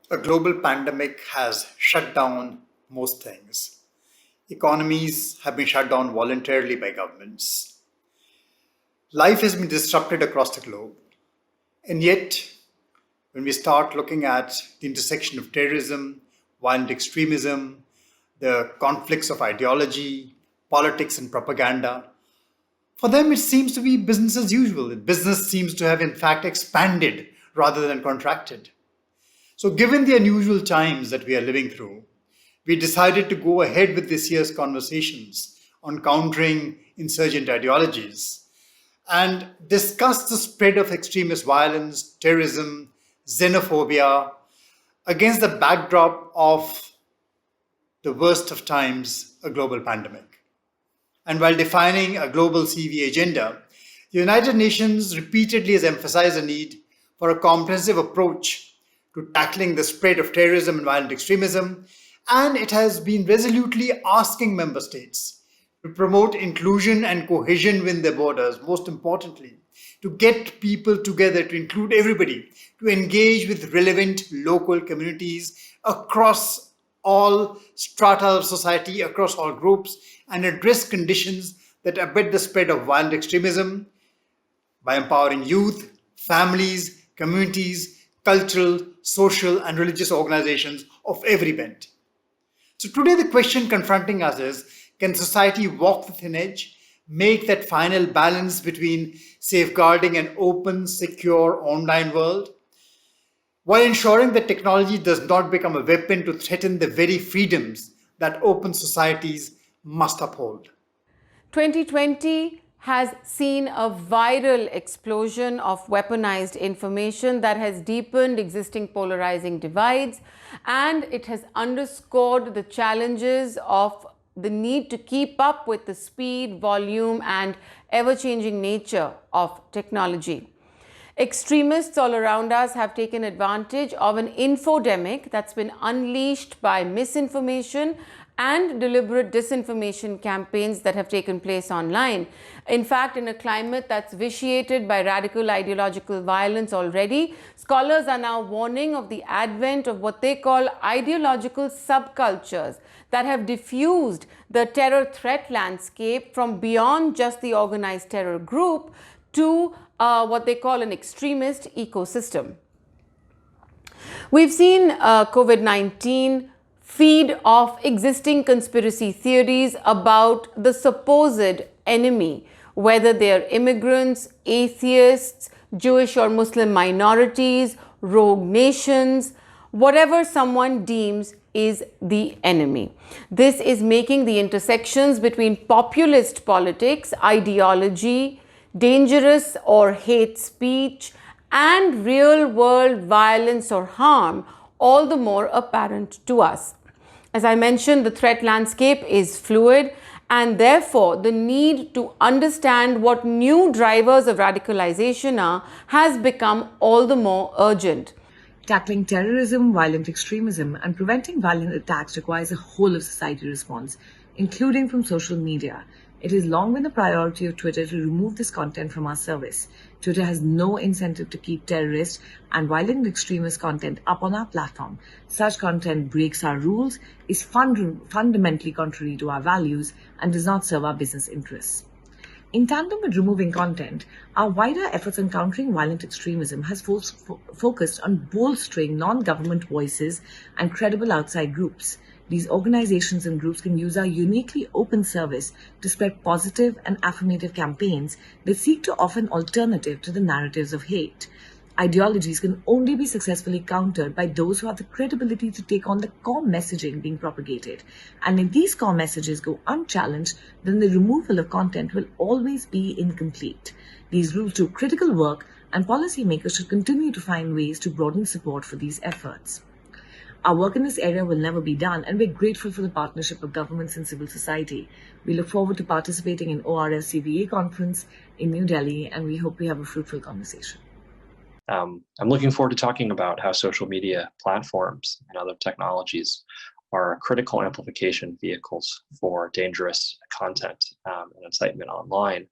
A global pandemic has shut down most things. Economies have been shut down voluntarily by governments. Life has been disrupted across the globe. And yet, when we start looking at the intersection of terrorism, violent extremism, the conflicts of ideology, politics, and propaganda, for them it seems to be business as usual. Business seems to have, in fact, expanded rather than contracted. So, given the unusual times that we are living through, we decided to go ahead with this year's conversations on countering insurgent ideologies and discuss the spread of extremist violence, terrorism, xenophobia against the backdrop of the worst of times, a global pandemic. And while defining a global CV agenda, the United Nations repeatedly has emphasized the need for a comprehensive approach to tackling the spread of terrorism and violent extremism, and it has been resolutely asking member states to promote inclusion and cohesion within their borders, most importantly, to get people together, to include everybody, to engage with relevant local communities across all strata of society, across all groups, and address conditions that abet the spread of violent extremism by empowering youth, families, communities, cultural, social, and religious organizations of every bent. So today the question confronting us is, can society walk the thin edge, make that final balance between safeguarding an open, secure online world, while ensuring that technology does not become a weapon to threaten the very freedoms that open societies must uphold? 2020 has seen a viral explosion of weaponized information that has deepened existing polarizing divides, and it has underscored the challenges of the need to keep up with the speed, volume, and ever-changing nature of technology. Extremists all around us have taken advantage of an infodemic that's been unleashed by misinformation and deliberate disinformation campaigns that have taken place online. In fact, in a climate that's vitiated by radical ideological violence already, scholars are now warning of the advent of what they call ideological subcultures that have diffused the terror threat landscape from beyond just the organized terror group to what they call an extremist ecosystem. We've seen COVID-19 feed off existing conspiracy theories about the supposed enemy, whether they're immigrants, atheists, Jewish or Muslim minorities, rogue nations, whatever someone deems is the enemy. This is making the intersections between populist politics, ideology, dangerous or hate speech, and real-world violence or harm all the more apparent to us. As I mentioned, the threat landscape is fluid, and therefore the need to understand what new drivers of radicalization are has become all the more urgent. Tackling terrorism, violent extremism, and preventing violent attacks requires a whole of society response, including from social media. It has long been a priority of Twitter to remove this content from our service. Twitter has no incentive to keep terrorist and violent extremist content up on our platform. Such content breaks our rules, is fundamentally contrary to our values, and does not serve our business interests. In tandem with removing content, our wider efforts on countering violent extremism has focused on bolstering non-government voices and credible outside groups. These organizations and groups can use our uniquely open service to spread positive and affirmative campaigns that seek to offer an alternative to the narratives of hate. Ideologies can only be successfully countered by those who have the credibility to take on the core messaging being propagated. And if these core messages go unchallenged, then the removal of content will always be incomplete. These groups do critical work, and policymakers should continue to find ways to broaden support for these efforts. Our work in this area will never be done, and we're grateful for the partnership of governments and civil society. We look forward to participating in ORS CVA conference in New Delhi, and we hope we have a fruitful conversation. I'm looking forward to talking about how social media platforms and other technologies are critical amplification vehicles for dangerous content and incitement online.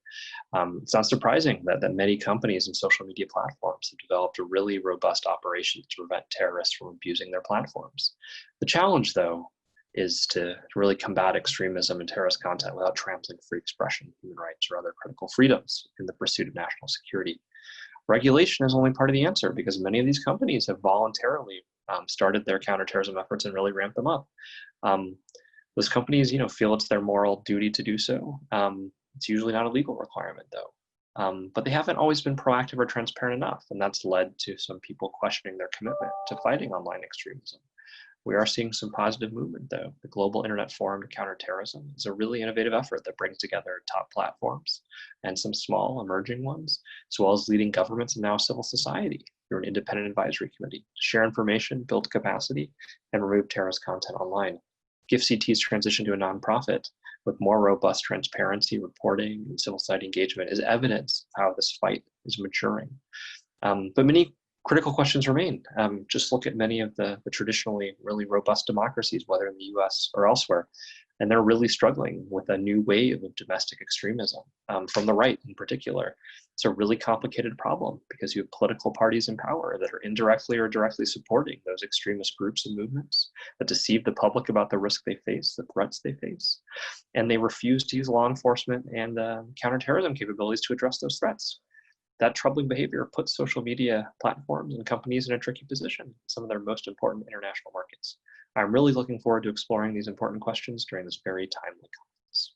It's not surprising that many companies and social media platforms have developed a really robust operation to prevent terrorists from abusing their platforms. The challenge, though, is to really combat extremism and terrorist content without trampling free expression, human rights, or other critical freedoms in the pursuit of national security. Regulation is only part of the answer because many of these companies have voluntarily started their counterterrorism efforts and really ramped them up. Those companies, feel it's their moral duty to do so. It's usually not a legal requirement, though. But they haven't always been proactive or transparent enough, and that's led to some people questioning their commitment to fighting online extremism. We are seeing some positive movement, though. The Global Internet Forum to Counter Terrorism is a really innovative effort that brings together top platforms and some small emerging ones, as well as leading governments and now civil society through an independent advisory committee to share information, build capacity, and remove terrorist content online. GIFCT's transition to a nonprofit with more robust transparency, reporting, and civil society engagement is evidence of how this fight is maturing. But many critical questions remain. Just look at many of the traditionally really robust democracies, whether in the US or elsewhere, and they're really struggling with a new wave of domestic extremism from the right in particular. It's a really complicated problem because you have political parties in power that are indirectly or directly supporting those extremist groups and movements that deceive the public about the risk they face, the threats they face, and they refuse to use law enforcement and counterterrorism capabilities to address those threats. That troubling behavior puts social media platforms and companies in a tricky position in some of their most important international markets. I'm really looking forward to exploring these important questions during this very timely conference.